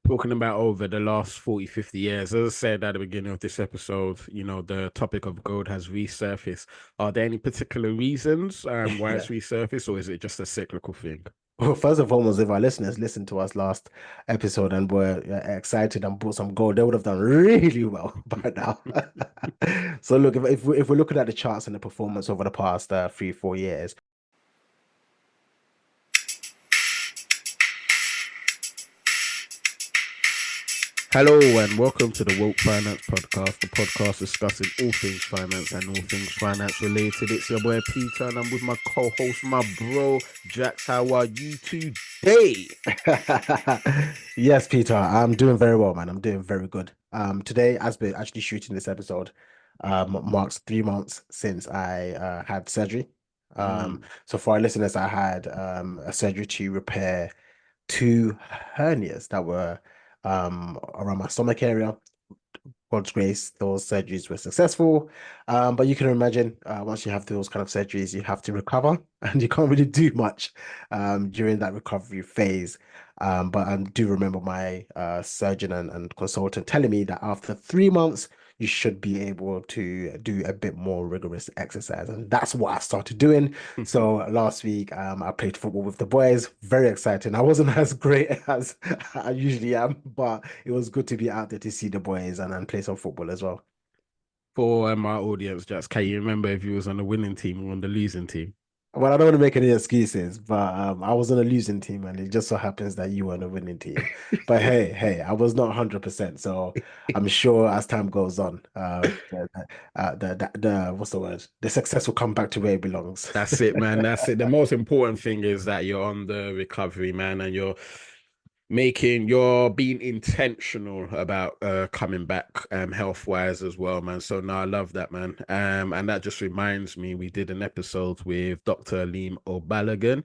talking about over the last 40, 50 years. As I said at the beginning of this episode, the topic of gold has resurfaced. Are there any particular reasons why it's Yeah. resurfaced, or is it just a cyclical thing? Well, first and foremost, if our listeners listened to us last episode and were excited and bought some gold, they would have done really well by now. So look, if we're looking at the charts and the performance over the past 3, 4 years. Hello and welcome to the Woke Finance Podcast, the podcast discussing all things finance and all things finance related. It's your boy Peter and I'm with my co-host, my bro Jax. How are you today? Yes, Peter, I'm doing very well, man. I'm doing very good. Today, as we're actually shooting this episode, marks 3 months since I had surgery. Mm, So for our listeners, I had a surgery to repair two hernias that were around my stomach area. God's grace, those surgeries were successful. But you can imagine, once you have those kind of surgeries, you have to recover, and you can't really do much during that recovery phase. But I do remember my surgeon and consultant telling me that after 3 months, you should be able to do a bit more rigorous exercise. And that's what I started doing. So last week, I played football with the boys. Very exciting. I wasn't as great as I usually am, but it was good to be out there to see the boys and play some football as well. For my audience, Jax, can you remember if you was on the winning team or on the losing team? Well, I don't want to make any excuses, but I was on a losing team, and it just so happens that you were on a winning team. But hey, I was not 100%. So I'm sure as time goes on, the what's the word? The success will come back to where it belongs. That's it, man. That's it. The most important thing is that you're on the recovery, man, and you're being intentional about coming back health wise as well, man. So now I love that, man. And that just reminds me, we did an episode with Dr. Aleem O'Balagan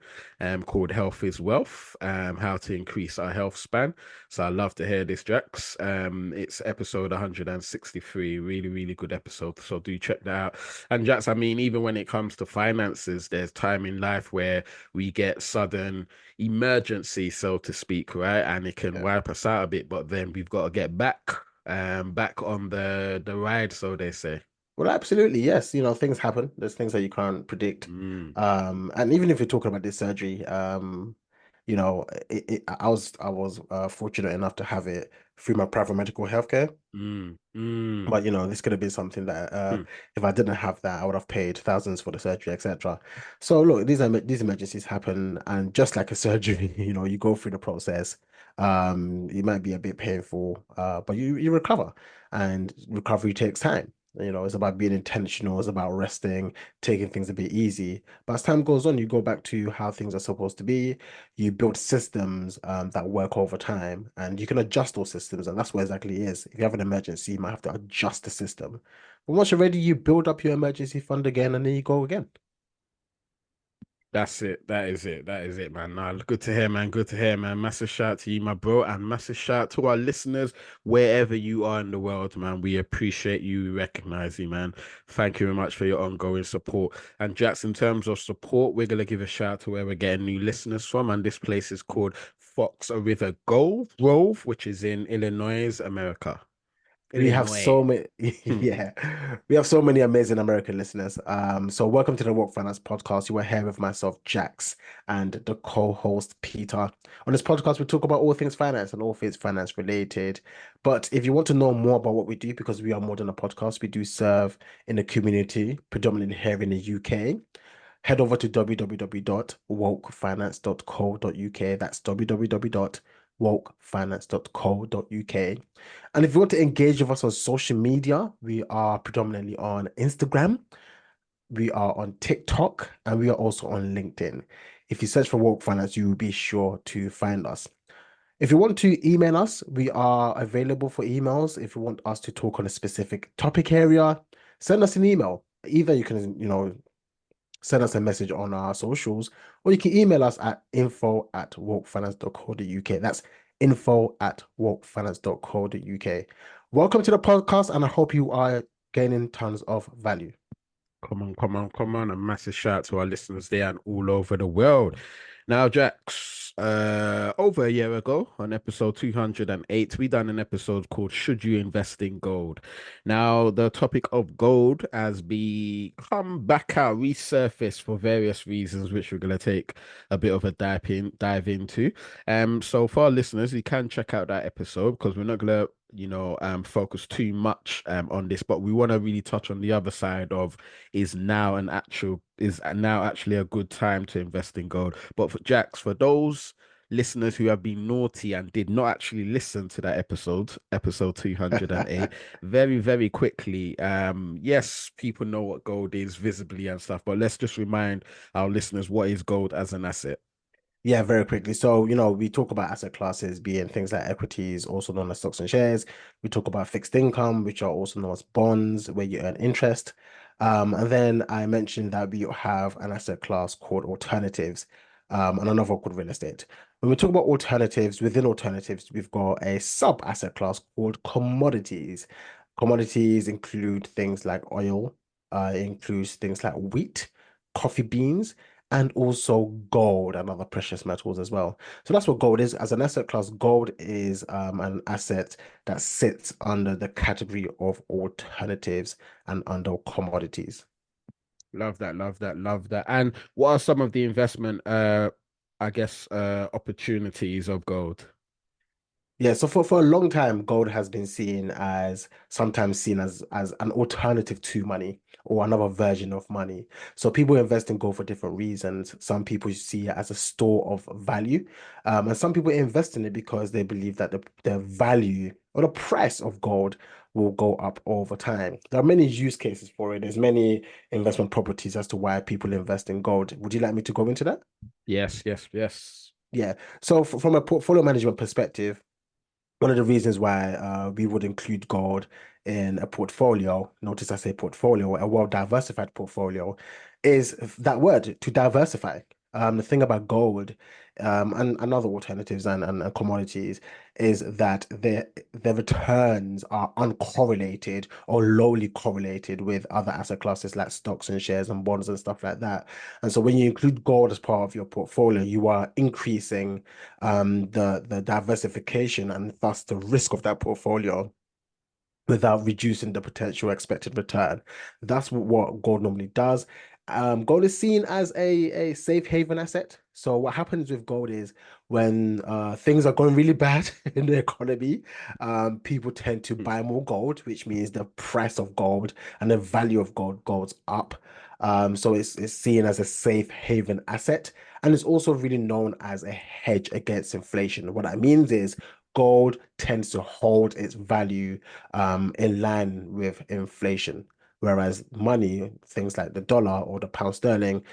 called Health is Wealth, how to increase our health span. So I love to hear this, Jax. It's episode 163, really, really good episode. So do check that out. And Jax, I mean, even when it comes to finances, there's time in life where we get sudden emergency, so to speak, right? And it can Yeah. wipe us out a bit, but then we've got to get back on the ride, so they say. Well, absolutely, yes. Things happen. There's things that you can't predict. Mm, And even if you're talking about this surgery, I was fortunate enough to have it through my private medical healthcare. mm. But this could have been something that Hmm. if I didn't have that, I would have paid thousands for the surgery, etc. So look, these emergencies happen, and just like a surgery, you go through the process. It might be a bit painful, but you recover, and recovery takes time. It's about being intentional, it's about resting, taking things a bit easy. But as time goes on, you go back to how things are supposed to be. You build systems that work over time, and you can adjust those systems, and that's what exactly it is. If you have an emergency, you might have to adjust the system. But once you're ready, you build up your emergency fund again, and then you go again. That's it. That is it. That is it, man. Nah, good to hear, man. Good to hear, man. Massive shout out to you, my bro, and massive shout out to our listeners wherever you are in the world, man. We appreciate you. We recognize you, man. Thank you very much for your ongoing support. And Jax, in terms of support, we're gonna give a shout out to where we're getting new listeners from, and this place is called Fox River Grove, which is in Illinois, America. We have Illinois. so many, yeah, we have so many amazing American listeners. So welcome to the Work Finance Podcast. You are here with myself, Jax, and the co-host Peter. On this podcast, we talk about all things finance and all things finance related. But if you want to know more about what we do, because we are more than a podcast, we do serve in the community, predominantly here in the UK. Head over to www.wokefinance.co.uk. That's www.wokefinance.co.uk. And if you want to engage with us on social media, we are predominantly on Instagram, we are on TikTok, and we are also on LinkedIn. If you search for Woke Finance, you will be sure to find us. If you want to email us, we are available for emails. If you want us to talk on a specific topic area, send us an email. Either you can, send us a message on our socials, or you can email us at info@wokefinance.co.uk. That's info@wokefinance.co.uk. Welcome to the podcast, and I hope you are gaining tons of value. Come on, come on, come on. A massive shout out to our listeners there and all over the world. Now, Jax, over a year ago on episode 208, we done an episode called Should You Invest in Gold? Now, the topic of gold has become back out, resurfaced for various reasons, which we're going to take a bit of a dive into. So for our listeners, you can check out that episode because we're not going to focus too much on this, but we want to really touch on the other side of is now actually a good time to invest in gold. But for Jax, for those listeners who have been naughty and did not actually listen to that episode 208, very, very quickly, yes, people know what gold is visibly and stuff, but let's just remind our listeners what is gold as an asset. Yeah, very quickly. So, we talk about asset classes being things like equities, also known as stocks and shares. We talk about fixed income, which are also known as bonds, where you earn interest. And then I mentioned that we have an asset class called alternatives, and another called real estate. When we talk about alternatives, within alternatives, we've got a sub-asset class called commodities. Commodities include things like oil, it includes things like wheat, coffee beans and also gold and other precious metals as well. So that's what gold is. As an asset class, gold is an asset that sits under the category of alternatives and under commodities. Love that, love that, love that. And what are some of the investment I guess opportunities of gold? Yeah, so for a long time, gold has been sometimes seen as an alternative to money or another version of money. So people invest in gold for different reasons. Some people see it as a store of value, and some people invest in it because they believe that the value or the price of gold will go up over time. There are many use cases for it. There's many investment properties as to why people invest in gold. Would you like me to go into that? Yes, yes, yes. Yeah. So from a portfolio management perspective, one of the reasons why we would include gold in a portfolio, notice I say portfolio, a well-diversified portfolio, is that word to diversify. The thing about gold and other alternatives and commodities is that their returns are uncorrelated or lowly correlated with other asset classes like stocks and shares and bonds and stuff like that. And so when you include gold as part of your portfolio, you are increasing the diversification and thus the risk of that portfolio without reducing the potential expected return. That's what gold normally does. Gold is seen as a safe haven asset. So what happens with gold is when things are going really bad in the economy, people tend to buy more gold, which means the price of gold and the value of gold goes up. So it's seen as a safe haven asset, and it's also really known as a hedge against inflation. What that means is gold tends to hold its value in line with inflation. Whereas money, things like the dollar or the pound sterling,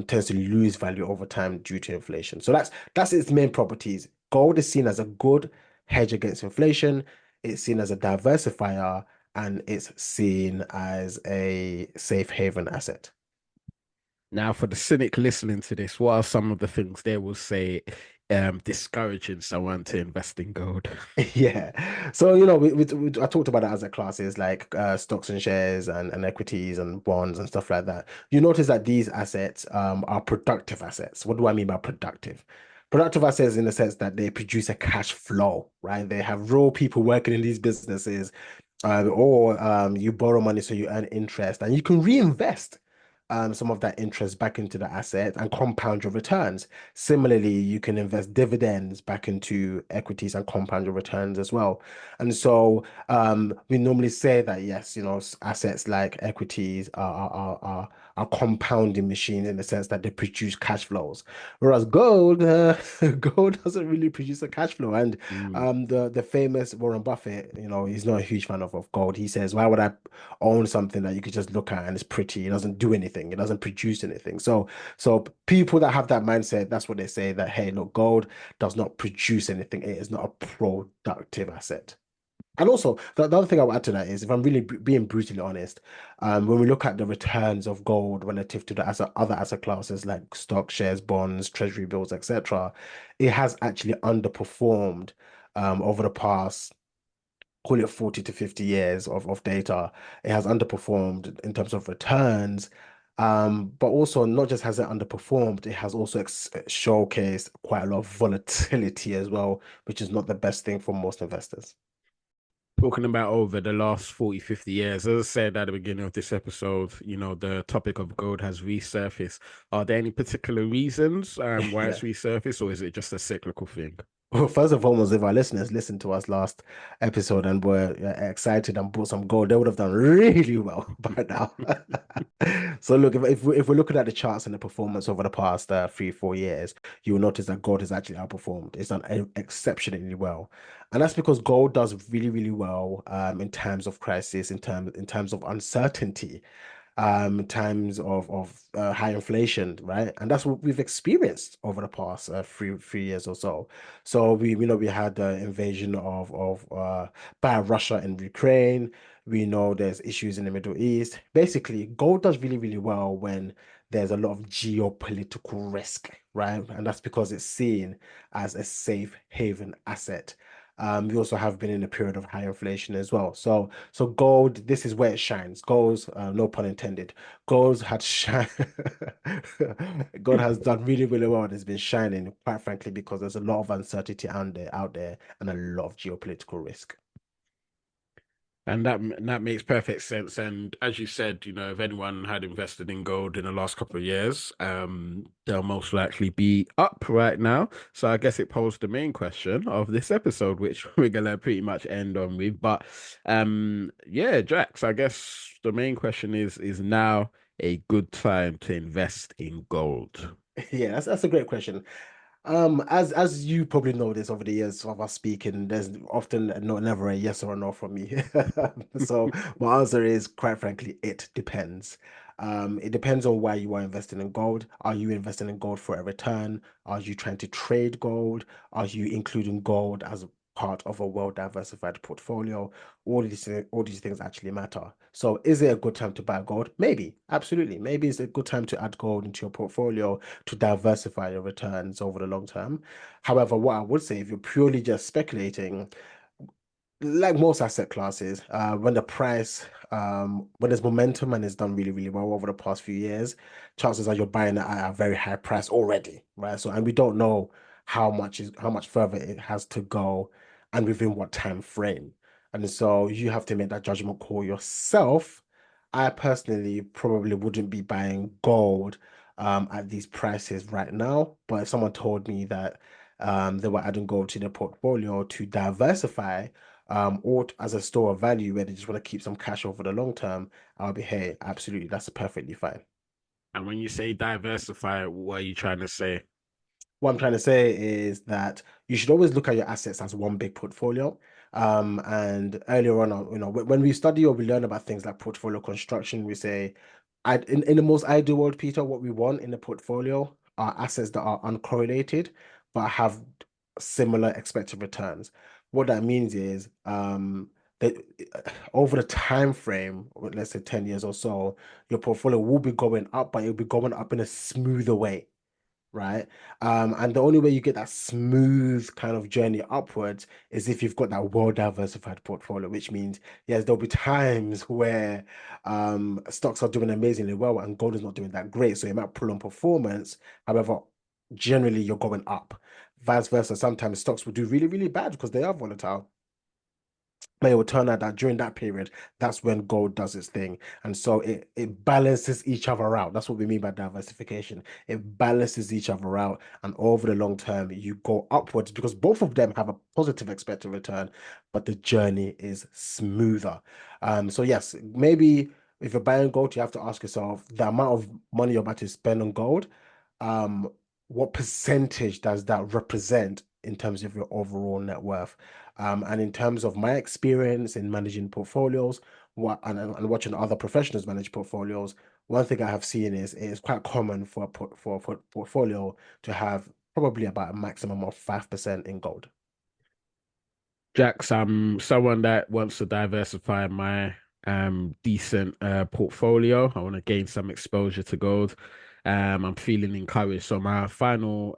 tends to lose value over time due to inflation. So that's its main properties. Gold is seen as a good hedge against inflation. It's seen as a diversifier, and it's seen as a safe haven asset. Now, for the cynic listening to this, what are some of the things they will say discouraging someone to invest in gold? Yeah. So, I talked about it as a classes like stocks and shares and equities and bonds and stuff like that. You notice that these assets are productive assets. What do I mean by productive? Productive assets in the sense that they produce a cash flow, right? They have real people working in these businesses, or you borrow money so you earn interest and you can reinvest some of that interest back into the asset and compound your returns. Similarly, you can invest dividends back into equities and compound your returns as well. And so we normally say that yes, assets like equities are compounding machines in the sense that they produce cash flows. Whereas gold, gold doesn't really produce a cash flow. And Mm. the famous Warren Buffett, he's not a huge fan of gold. He says, why would I own something that you could just look at and it's pretty? It doesn't do anything. It doesn't produce anything. So people that have that mindset, that's what they say that, hey, look, gold does not produce anything. It is not a productive asset. And also, the other thing I'll add to that is, if I'm really being brutally honest, when we look at the returns of gold relative to the other asset classes like stock, shares, bonds, treasury bills, etc., it has actually underperformed over the past, call it 40 to 50 years of data. It has underperformed in terms of returns But also not just has it underperformed, it has also showcased quite a lot of volatility as well, which is not the best thing for most investors. Talking about over the last 40, 50 years, as I said at the beginning of this episode, the topic of gold has resurfaced. Are there any particular reasons why it's Yeah. resurfaced, or is it just a cyclical thing? Well, first and foremost, if our listeners listened to us last episode and were excited and bought some gold, they would have done really well by now. So look, if we're looking at the charts and the performance over the past 3, 4 years, you will notice that gold has actually outperformed. It's done exceptionally well, and that's because gold does really, really well in times of crisis, in terms of uncertainty, times of high inflation, right? And that's what we've experienced over the past 3 years or so. So we had the invasion of by Russia and Ukraine. We know there's issues in the Middle East. Basically, gold does really, really well when there's a lot of geopolitical risk, right? And that's because it's seen as a safe haven asset. We also have been in a period of high inflation as well. So gold, this is where it shines. Gold, no pun intended. Gold had shine. Gold has done really, really well and has been shining, quite frankly, because there's a lot of uncertainty out there, and a lot of geopolitical risk. And that makes perfect sense. And as you said, if anyone had invested in gold in the last couple of years, they'll most likely be up right now. So I guess it posed the main question of this episode, which we're gonna pretty much end on with. But yeah, Jax, I guess the main question is now a good time to invest in gold? Yeah, that's a great question. As you probably noticed over the years of us speaking, there's often never a yes or a no from me. So my answer is, quite frankly, it depends. It depends on why you are investing in gold. Are you investing in gold for a return? Are you trying to trade gold? Are you including gold as part of a well-diversified portfolio? All these things actually matter. So is it a good time to buy gold? Maybe, absolutely. Maybe it's a good time to add gold into your portfolio to diversify your returns over the long term. However, what I would say, if you're purely just speculating, like most asset classes, when there's momentum and it's done really, really well over the past few years, chances are you're buying it at a very high price already, right? So, and we don't know how much further it has to go and within what time frame. And so you have to make that judgment call yourself. I personally probably wouldn't be buying gold at these prices right now, but if someone told me that they were adding gold to their portfolio to diversify, or as a store of value where they just want to keep some cash over the long term, I'll be, hey, absolutely, that's perfectly fine. And when you say diversify, what are you trying to say? What I'm trying to say is that you should always look at your assets as one big portfolio. And earlier on, when we study or we learn about things like portfolio construction, we say, in the most ideal world, Peter, what we want in a portfolio are assets that are uncorrelated but have similar expected returns. What that means is, that over the time frame, let's say 10 years or so, your portfolio will be going up, but it'll be going up in a smoother way, right? And the only way you get that smooth kind of journey upwards is if you've got that well-diversified portfolio, which means, yes, there'll be times where stocks are doing amazingly well and gold is not doing that great. So it might pull on performance. However, generally you're going up. Vice versa, sometimes stocks will do really, really bad because they are volatile. But it will turn out that during that period, that's when gold does its thing. And so it balances each other out. That's what we mean by diversification. It balances each other out. And over the long term, you go upwards because both of them have a positive expected return, but the journey is smoother. So yes, maybe if you're buying gold, you have to ask yourself the amount of money you're about to spend on gold, um, what percentage does that represent in terms of your overall net worth? And in terms of my experience in managing portfolios, and watching other professionals manage portfolios, one thing I have seen is it is quite common for a portfolio to have probably about a maximum of 5% in gold. Jax, I'm someone that wants to diversify my decent portfolio. I want to gain some exposure to gold. I'm feeling encouraged. So my final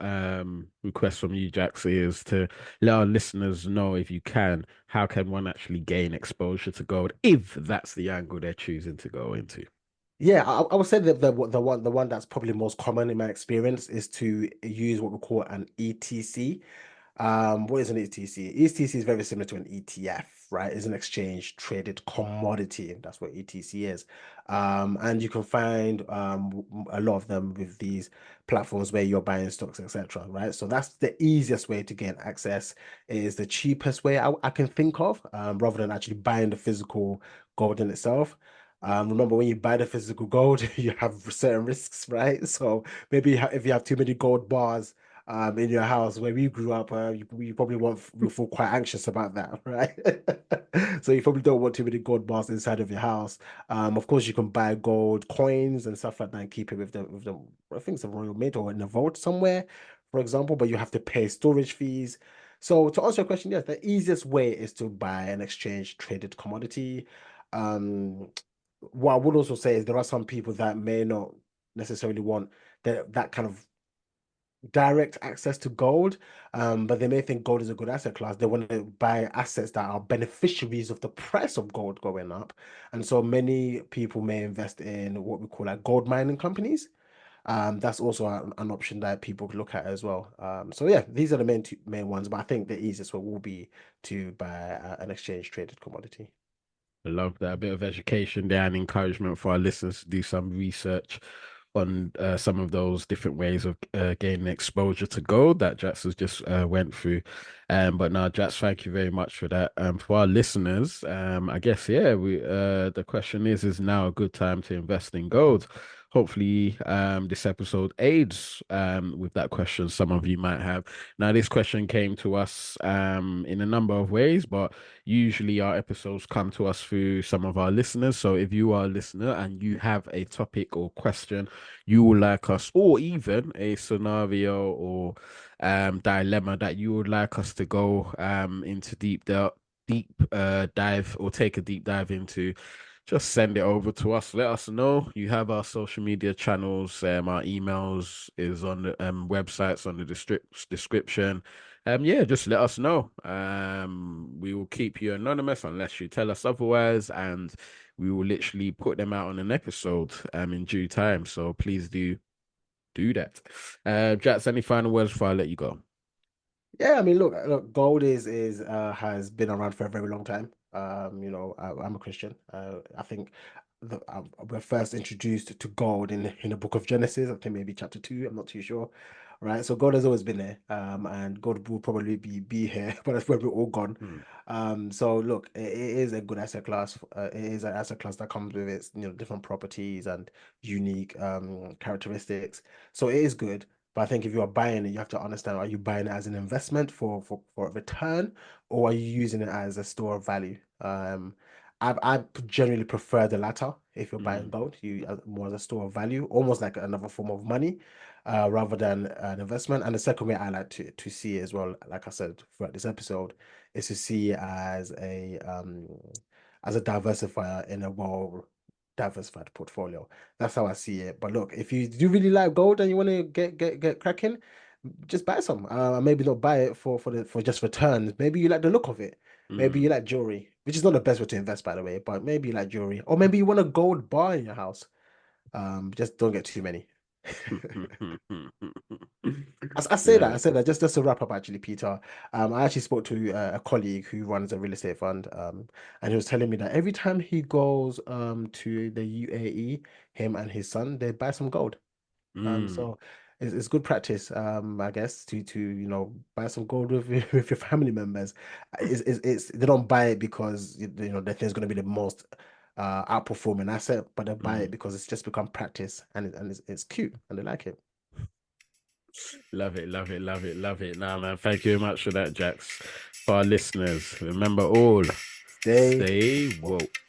request from you, Jax, is to let our listeners know, if you can, how can one actually gain exposure to gold if that's the angle they're choosing to go into? Yeah, I would say that the one that's probably most common in my experience is to use what we call an ETC. What is an ETC? ETC is very similar to an ETF, right? It's an exchange traded commodity. That's what ETC is. And you can find a lot of them with these platforms where you're buying stocks, etc. Right? So that's the easiest way to gain access. It is the cheapest way I can think of, rather than actually buying the physical gold in itself. Remember, when you buy the physical gold, you have certain risks, right? So maybe if you have too many gold bars in your house where we grew up, you probably will feel quite anxious about that, right? So you probably don't want too many gold bars inside of your house. Of course, you can buy gold coins and stuff like that and keep it with the I think it's a Royal Mint or in a vault somewhere, for example, but you have to pay storage fees. So to answer your question, yes, the easiest way is to buy an exchange traded commodity. Um, what I would also say is there are some people that may not necessarily want that kind of direct access to gold, but they may think gold is a good asset class. They want to buy assets that are beneficiaries of the price of gold going up. And so many people may invest in what we call like gold mining companies. That's also an option that people could look at as well. So yeah, these are the main ones, but I think the easiest one will be to buy an exchange traded commodity. I love that. A bit of education there and encouragement for our listeners to do some research on some of those different ways of gaining exposure to gold that Jax has just went through. But now, Jax, thank you very much for that. For our listeners, I guess we the question is now a good time to invest in gold? Hopefully, this episode aids with that question some of you might have. Now, this question came to us in a number of ways, but usually our episodes come to us through some of our listeners. So if you are a listener and you have a topic or question you would like us, or even a scenario or dilemma that you would like us to go into deep dive or take a deep dive into, just send it over to us. Let us know. You have our social media channels. Our emails is on the websites on the description. Yeah, just let us know. We will keep you anonymous unless you tell us otherwise, and we will literally put them out on an episode in due time. So please do that. Jats, any final words before I let you go? Yeah, I mean, look, gold is has been around for a very long time. I'm a Christian. I think we're first introduced to gold in the book of Genesis. I think maybe chapter 2. I'm not too sure. Right, so gold has always been there, and gold will probably be here, but that's where we're all gone. Hmm. So look, it is a good asset class. It is an asset class that comes with its different properties and unique characteristics. So it is good. But I think if you are buying it, you have to understand, are you buying it as an investment for a return, or are you using it as a store of value? I generally prefer the latter. If you're buying Mm, gold, you more as a store of value, almost like another form of money, rather than an investment. And the second way I like to see it as well, like I said throughout this episode, is to see it as a diversifier in a well diversified portfolio. That's how I see it. But look, if you do really like gold and you want to get cracking, just buy some. Maybe not buy it for just returns. Maybe you like the look of it. Maybe you mm. like jewelry, which is not the best way to invest, by the way. But maybe you like jewelry, or maybe you want a gold bar in your house. Just don't get too many. I Love say that just to wrap up, actually, Peter. I actually spoke to a colleague who runs a real estate fund, and he was telling me that every time he goes to the UAE, him and his son, they buy some gold. it. So it's good practice, I guess, to buy some gold with with your family members. It's they don't buy it because they think it's going to be the most outperforming asset, but they buy it Mm. because it's just become practice and it's cute and they like it. Love it, love it, love it, love it. Now, man, thank you very much for that, Jax. For our listeners, remember all, Stay stay woke.